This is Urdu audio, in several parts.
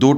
2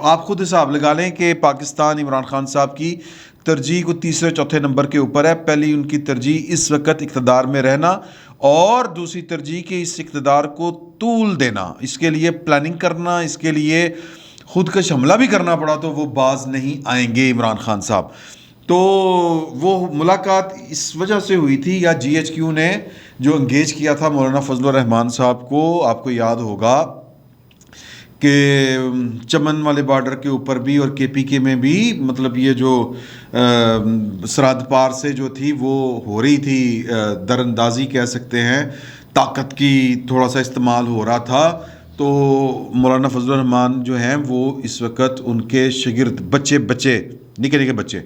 آپ خود حساب لگا لیں کہ پاکستان عمران خان صاحب کی ترجیح کو تیسرے چوتھے نمبر کے اوپر ہے. پہلی ان کی ترجیح اس وقت اقتدار میں رہنا اور دوسری ترجیح کہ اس اقتدار کو طول دینا, اس کے لیے پلاننگ کرنا, اس کے لیے خودکش حملہ بھی کرنا پڑا تو وہ باز نہیں آئیں گے عمران خان صاحب. تو وہ ملاقات اس وجہ سے ہوئی تھی, یا جی ایچ کیو نے جو انگیج کیا تھا مولانا فضل الرحمان صاحب کو, آپ کو یاد ہوگا کہ چمن والے بارڈر کے اوپر بھی اور کے پی کے میں بھی مطلب یہ جو سرحد پار سے جو تھی وہ ہو رہی تھی در اندازی کہہ سکتے ہیں, طاقت کی تھوڑا سا استعمال ہو رہا تھا. تو مولانا فضل الرحمان جو ہیں وہ اس وقت ان کے شاگرد بچے نکے نکے بچے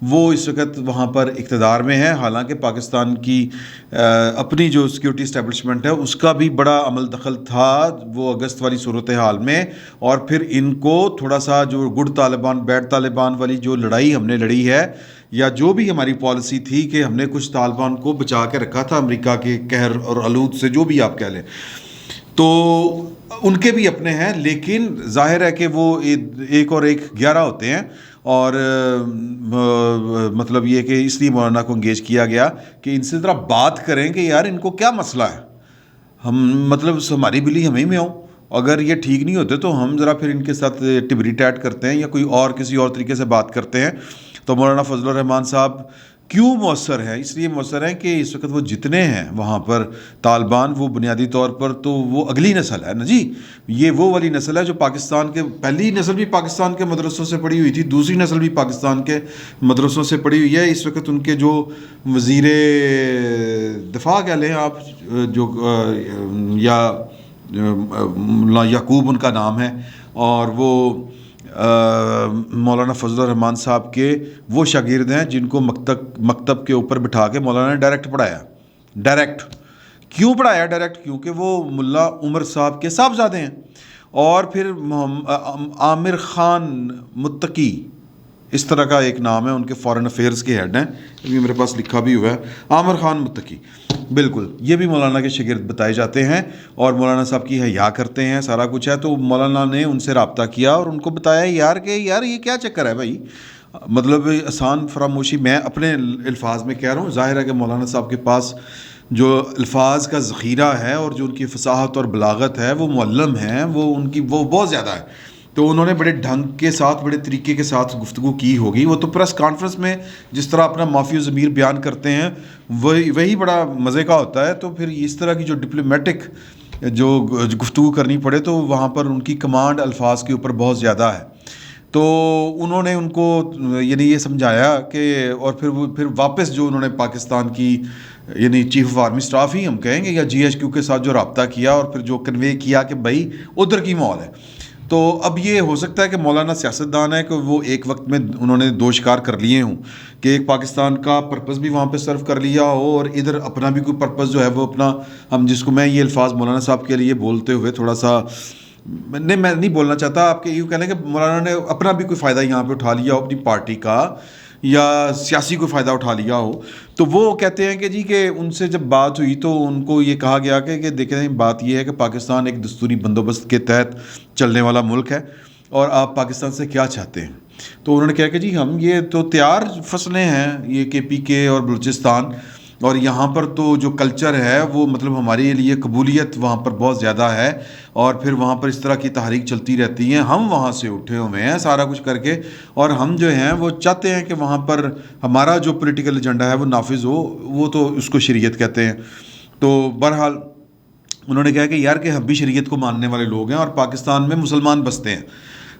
وہ اس وقت وہاں پر اقتدار میں ہیں. حالانکہ پاکستان کی اپنی جو سیکیورٹی اسٹیبلشمنٹ ہے اس کا بھی بڑا عمل دخل تھا وہ اگست والی صورتحال میں, اور پھر ان کو تھوڑا سا جو گڈ طالبان بیڈ طالبان والی جو لڑائی ہم نے لڑی ہے, یا جو بھی ہماری پالیسی تھی کہ ہم نے کچھ طالبان کو بچا کے رکھا تھا امریکہ کے قہر اور علود سے, جو بھی آپ کہہ لیں, تو ان کے بھی اپنے ہیں. لیکن ظاہر ہے کہ وہ ایک اور ایک 11 ہوتے ہیں, اور مطلب یہ کہ اس لیے مولانا کو انگیج کیا گیا کہ ان سے ذرا بات کریں کہ یار ان کو کیا مسئلہ ہے, ہم مطلب ہماری بلی ہمیں میں آؤں, اگر یہ ٹھیک نہیں ہوتے تو ہم ذرا پھر ان کے ساتھ ٹبری ٹیٹ کرتے ہیں یا کوئی اور کسی اور طریقے سے بات کرتے ہیں. تو مولانا فضل الرحمان صاحب کیوں مؤثر ہیں؟ اس لیے مؤثر ہیں کہ اس وقت وہ جتنے ہیں وہاں پر طالبان, وہ بنیادی طور پر تو وہ اگلی نسل ہے نا جی, یہ وہ والی نسل ہے جو پاکستان کے, پہلی نسل بھی پاکستان کے مدرسوں سے پڑھی ہوئی تھی, دوسری نسل بھی پاکستان کے مدرسوں سے پڑھی ہوئی ہے. اس وقت ان کے جو وزیر دفاع کہہ لیں آپ, جو یا یعقوب ان کا نام ہے, اور وہ مولانا فضل الرحمان صاحب کے وہ شاگرد ہیں جن کو مکتب کے اوپر بٹھا کے مولانا نے ڈائریکٹ پڑھایا. ڈائریکٹ کیوں پڑھایا؟ ڈائریکٹ کیونکہ وہ ملا عمر صاحب کے صاحبزادے ہیں. اور پھر عامر خان متقی اس طرح کا ایک نام ہے, ان کے فارن افیئرز کے ہیڈ ہیں, ابھی میرے پاس لکھا بھی ہوا ہے, عامر خان متقی, بالکل یہ بھی مولانا کے شاگرد بتائے جاتے ہیں اور مولانا صاحب کی حیا کرتے ہیں, سارا کچھ ہے. تو مولانا نے ان سے رابطہ کیا اور ان کو بتایا یار کہ یار یہ کیا چکر ہے بھائی, مطلب آسان فراموشی, میں اپنے الفاظ میں کہہ رہا ہوں, ظاہر ہے کہ مولانا صاحب کے پاس جو الفاظ کا ذخیرہ ہے اور جو ان کی فصاحت اور بلاغت ہے, وہ معلم ہیں, وہ ان کی وہ بہت زیادہ ہے. تو انہوں نے بڑے ڈھنگ کے ساتھ, بڑے طریقے کے ساتھ گفتگو کی ہوگی. وہ تو پریس کانفرنس میں جس طرح اپنا معافی و ضمیر بیان کرتے ہیں وہی بڑا مزے کا ہوتا ہے. تو پھر اس طرح کی جو ڈپلومیٹک جو گفتگو کرنی پڑے تو وہاں پر ان کی کمانڈ الفاظ کے اوپر بہت زیادہ ہے. تو انہوں نے ان کو یعنی یہ سمجھایا کہ, اور پھر واپس جو انہوں نے پاکستان کی یعنی چیف آف آرمی اسٹاف ہی ہم کہیں گے, یا جی ایچ کیو کے ساتھ جو رابطہ کیا اور پھر جو کنوے کیا کہ بھائی ادھر کی ماحول ہے. تو اب یہ ہو سکتا ہے کہ مولانا سیاستدان ہے کہ وہ ایک وقت میں انہوں نے دو شکار کر لیے ہوں, کہ ایک پاکستان کا پرپس بھی وہاں پہ سرو کر لیا ہو اور ادھر اپنا بھی کوئی پرپس جو ہے وہ اپنا, ہم جس کو میں یہ الفاظ مولانا صاحب کے لیے بولتے ہوئے تھوڑا سا میں نہیں بولنا چاہتا, آپ کے یوں کہہ لیں کہ مولانا نے اپنا بھی کوئی فائدہ یہاں پہ اٹھا لیا ہو, اپنی پارٹی کا یا سیاسی کوئی فائدہ اٹھا لیا ہو. تو وہ کہتے ہیں کہ جی کہ ان سے جب بات ہوئی تو ان کو یہ کہا گیا کہ دیکھیں بات یہ ہے کہ پاکستان ایک دستوری بندوبست کے تحت چلنے والا ملک ہے اور آپ پاکستان سے کیا چاہتے ہیں. تو انہوں نے کہا کہ جی ہم یہ تو تیار فصلیں ہیں, یہ کے پی کے اور بلوچستان, اور یہاں پر تو جو کلچر ہے وہ مطلب ہمارے لیے قبولیت وہاں پر بہت زیادہ ہے, اور پھر وہاں پر اس طرح کی تحریک چلتی رہتی ہیں, ہم وہاں سے اٹھے ہوئے ہیں سارا کچھ کر کے, اور ہم جو ہیں وہ چاہتے ہیں کہ وہاں پر ہمارا جو پولیٹیکل ایجنڈا ہے وہ نافذ ہو, وہ تو اس کو شریعت کہتے ہیں. تو بہرحال انہوں نے کہا کہ یار کہ ہم بھی شریعت کو ماننے والے لوگ ہیں اور پاکستان میں مسلمان بستے ہیں,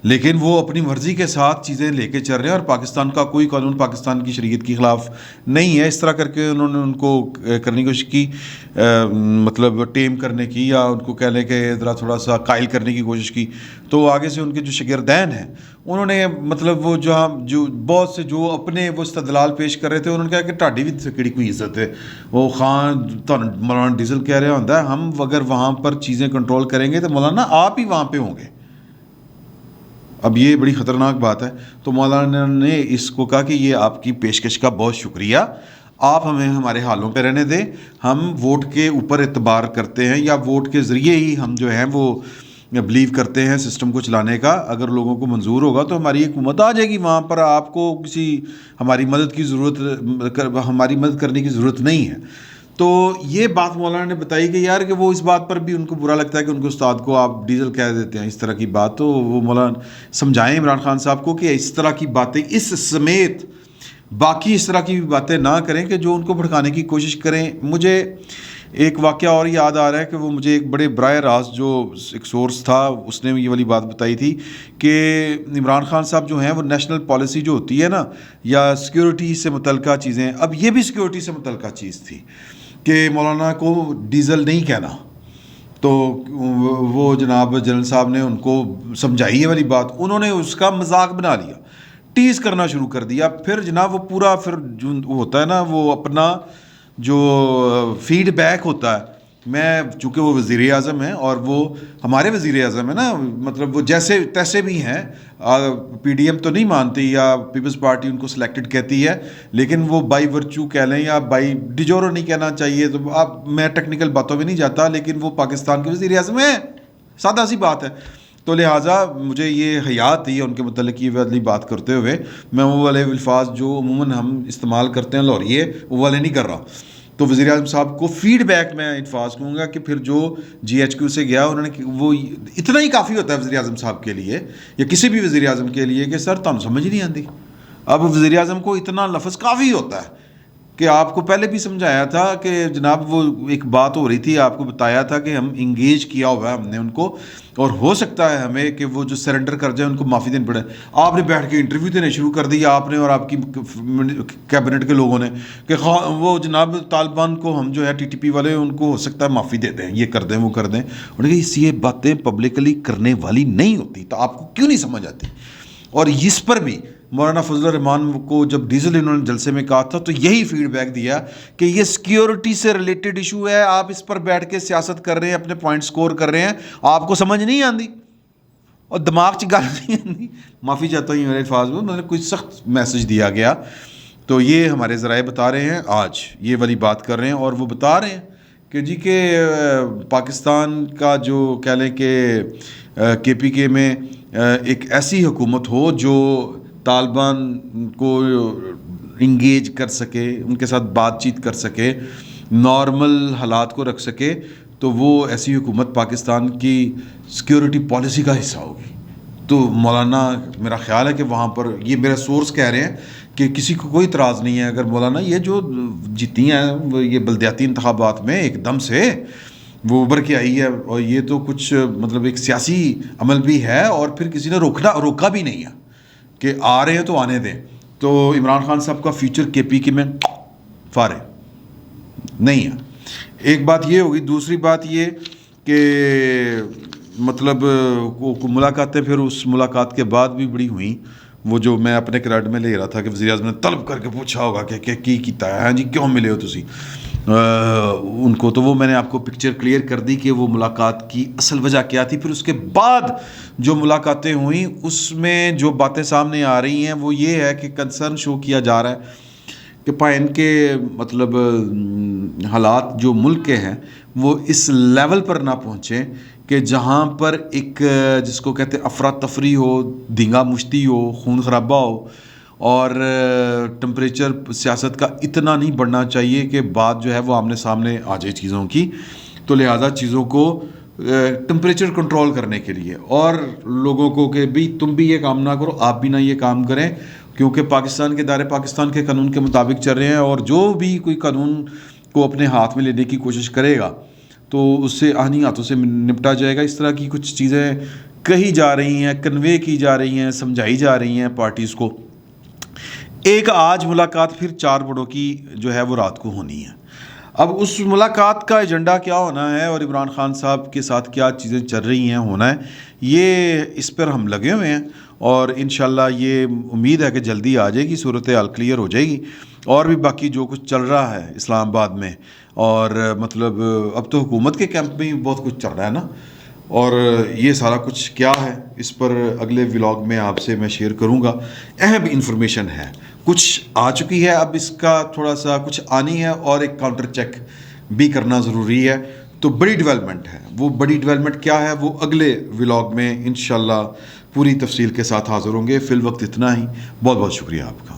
لیکن وہ اپنی مرضی کے ساتھ چیزیں لے کے چل رہے ہیں اور پاکستان کا کوئی قانون پاکستان کی شریعت کے خلاف نہیں ہے. اس طرح کر کے انہوں نے ان کو کرنے کی کوشش کی, مطلب ٹیم کرنے کی, یا ان کو کہہ لیں کہ ذرا تھوڑا سا قائل کرنے کی کوشش کی. تو آگے سے ان کے جو شاگردین ہیں انہوں نے مطلب وہ جو بہت سے جو اپنے وہ استدلال پیش کر رہے تھے, انہوں نے کہا کہ ٹاڈی بھی کیڑی کوئی عزت ہے, وہ خان مولانا ڈیزل کہہ رہا ہوتا ہے, ہم اگر وہاں پر چیزیں کنٹرول کریں گے تو مولانا آپ ہی وہاں پہ ہوں گے. اب یہ بڑی خطرناک بات ہے. تو مولانا نے اس کو کہا کہ یہ آپ کی پیشکش کا بہت شکریہ, آپ ہمیں ہمارے حالوں پہ رہنے دیں, ہم ووٹ کے اوپر اعتبار کرتے ہیں, یا ووٹ کے ذریعے ہی ہم جو ہیں وہ بلیو کرتے ہیں سسٹم کو چلانے کا. اگر لوگوں کو منظور ہوگا تو ہماری حکومت آ جائے گی وہاں پر. آپ کو کسی ہماری مدد کرنے کی ضرورت نہیں ہے. تو یہ بات مولانا نے بتائی کہ یار کہ وہ اس بات پر بھی ان کو برا لگتا ہے کہ ان کے استاد کو آپ ڈیزل کہہ دیتے ہیں, اس طرح کی بات. تو وہ مولانا سمجھائیں عمران خان صاحب کو کہ اس طرح کی باتیں اس سمیت باقی اس طرح کی باتیں نہ کریں کہ جو ان کو بھڑکانے کی کوشش کریں. مجھے ایک واقعہ اور یاد آ رہا ہے کہ وہ مجھے ایک بڑے براہ راست جو ایک سورس تھا اس نے یہ والی بات بتائی تھی کہ عمران خان صاحب جو ہیں وہ نیشنل پالیسی جو ہوتی ہے نا یا سیکیورٹی سے متعلقہ چیزیں, اب یہ بھی سیکیورٹی سے متعلقہ چیز تھی کہ مولانا کو ڈیزل نہیں کہنا. تو وہ جناب جنرل صاحب نے ان کو سمجھائی یہ والی بات, انہوں نے اس کا مذاق بنا لیا, ٹیز کرنا شروع کر دیا. پھر جناب وہ پورا پھر جو ہوتا ہے نا وہ اپنا جو فیڈ بیک ہوتا ہے, میں چونکہ وہ وزیر اعظم ہیں اور وہ ہمارے وزیر اعظم ہیں نا, مطلب وہ جیسے تیسے بھی ہیں, پی ڈی ایم تو نہیں مانتی یا پیپلز پارٹی ان کو سلیکٹڈ کہتی ہے, لیکن وہ بائی ورچو کہہ لیں یا بائی ڈیجورو نہیں کہنا چاہیے. تو اب میں ٹیکنیکل باتوں میں نہیں جاتا, لیکن وہ پاکستان کے وزیر اعظم ہیں, سادہ سی بات ہے. تو لہٰذا مجھے یہ حیات تھی ان کے متعلق یہ والی بات کرتے ہوئے. میں وہ والے الفاظ جو عموماً ہم استعمال کرتے ہیں لاہوریے وہ والے نہیں کر رہا. تو وزیر اعظم صاحب کو فیڈ بیک میں الفاظ کہوں گا کہ پھر جو جی ایچ کیو سے گیا انہوں نے وہ اتنا ہی کافی ہوتا ہے وزیر اعظم صاحب کے لیے یا کسی بھی وزیر اعظم کے لیے کہ سر تمہیں سمجھ نہیں آتی. اب وزیر اعظم کو اتنا لفظ کافی ہوتا ہے کہ آپ کو پہلے بھی سمجھایا تھا کہ جناب وہ ایک بات ہو رہی تھی, آپ کو بتایا تھا کہ ہم انگیج کیا ہوا ہے ہم نے ان کو, اور ہو سکتا ہے ہمیں کہ وہ جو سرنڈر کر جائیں ان کو معافی دینی پڑے. آپ نے بیٹھ کے انٹرویو دینے شروع کر دیا آپ نے اور آپ کی کیبنٹ کے لوگوں نے کہ وہ جناب طالبان کو ہم جو ہے ٹی ٹی پی والے ان کو ہو سکتا ہے معافی دے دیں, یہ کر دیں وہ کر دیں. انہوں نے کہا یہ باتیں پبلکلی کرنے والی نہیں ہوتی, تو آپ کو کیوں نہیں سمجھ آتی. اور اس پر بھی مولانا فضل الرحمان کو جب ڈیزل انہوں نے جلسے میں کہا تھا تو یہی فیڈ بیک دیا کہ یہ سیکیورٹی سے ریلیٹڈ ایشو ہے, آپ اس پر بیٹھ کے سیاست کر رہے ہیں, اپنے پوائنٹ سکور کر رہے ہیں, آپ کو سمجھ نہیں آتی اور دماغ چ گل نہیں آتی. معافی چاہتا ہوں میرے الفاظ میں, میں نے کوئی سخت میسج دیا گیا. تو یہ ہمارے ذرائع بتا رہے ہیں, آج یہ والی بات کر رہے ہیں, اور وہ بتا رہے ہیں کہ جی کہ پاکستان کا جو کہہ لیں کہ کے پی کے میں ایک ایسی حکومت ہو جو طالبان کو انگیج کر سکے, ان کے ساتھ بات چیت کر سکے, نارمل حالات کو رکھ سکے, تو وہ ایسی حکومت پاکستان کی سیکیورٹی پالیسی کا حصہ ہوگی. تو مولانا میرا خیال ہے کہ وہاں پر یہ میرے سورس کہہ رہے ہیں کہ کسی کو کوئی اعتراض نہیں ہے اگر مولانا یہ جو جیتی ہیں یہ بلدیاتی انتخابات میں ایک دم سے وہ ابھر کے آئی ہے, اور یہ تو کچھ مطلب ایک سیاسی عمل بھی ہے, اور پھر کسی نے روکا بھی نہیں ہے کہ آ رہے ہیں تو آنے دیں. تو عمران خان صاحب کا فیوچر کے پی کے میں فارغ نہیں ہے. ایک بات یہ ہوگی. دوسری بات یہ کہ مطلب ملاقاتیں پھر اس ملاقات کے بعد بھی بڑی ہوئیں, وہ جو میں اپنے کریڈٹ میں لے رہا تھا کہ وزیر اعظم نے طلب کر کے پوچھا ہوگا کہ کی کیتا ہے, ہاں جی کیوں ملے ہو تسی ان کو. تو وہ میں نے آپ کو پکچر کلیئر کر دی کہ وہ ملاقات کی اصل وجہ کیا تھی. پھر اس کے بعد جو ملاقاتیں ہوئیں اس میں جو باتیں سامنے آ رہی ہیں وہ یہ ہے کہ کنسرن شو کیا جا رہا ہے کہ ان کے مطلب حالات جو ملک کے ہیں وہ اس لیول پر نہ پہنچیں کہ جہاں پر ایک جس کو کہتے ہیں افراتفری ہو, دھینگا مشتی ہو, خون خرابہ ہو, اور ٹمپریچر سیاست کا اتنا نہیں بڑھنا چاہیے کہ بات جو ہے وہ آمنے سامنے آ جائے چیزوں کی. تو لہٰذا چیزوں کو ٹمپریچر کنٹرول کرنے کے لیے اور لوگوں کو کہ بھی تم بھی یہ کام نہ کرو, آپ بھی نہ یہ کام کریں, کیونکہ پاکستان کے ادارے پاکستان کے قانون کے مطابق چل رہے ہیں, اور جو بھی کوئی قانون کو اپنے ہاتھ میں لینے کی کوشش کرے گا تو اس سے آہنی ہاتھوں سے نپٹا جائے گا. اس طرح کی کچھ چیزیں کہی جا رہی ہیں, کنوے کی جا رہی ہیں, سمجھائی جا رہی ہیں پارٹیز کو. ایک آج ملاقات پھر 4 بڑوں کی جو ہے وہ رات کو ہونی ہے. اب اس ملاقات کا ایجنڈا کیا ہونا ہے اور عمران خان صاحب کے ساتھ کیا چیزیں چل رہی ہیں ہونا ہے, یہ اس پر ہم لگے ہوئے ہیں, اور انشاءاللہ یہ امید ہے کہ جلدی آ جائے گی, صورتحال کلیئر ہو جائے گی. اور بھی باقی جو کچھ چل رہا ہے اسلام آباد میں, اور مطلب اب تو حکومت کے کیمپ میں بہت کچھ چل رہا ہے نا, اور یہ سارا کچھ کیا ہے اس پر اگلے ولاگ میں آپ سے میں شیئر کروں گا. اہم انفارمیشن ہے, کچھ آ چکی ہے, اب اس کا تھوڑا سا کچھ آنی ہے اور ایک کاؤنٹر چیک بھی کرنا ضروری ہے. تو بڑی ڈیولپمنٹ ہے. وہ بڑی ڈیولپمنٹ کیا ہے وہ اگلے ولاگ میں انشاءاللہ پوری تفصیل کے ساتھ حاضر ہوں گے. فی الوقت اتنا ہی. بہت بہت شکریہ آپ کا.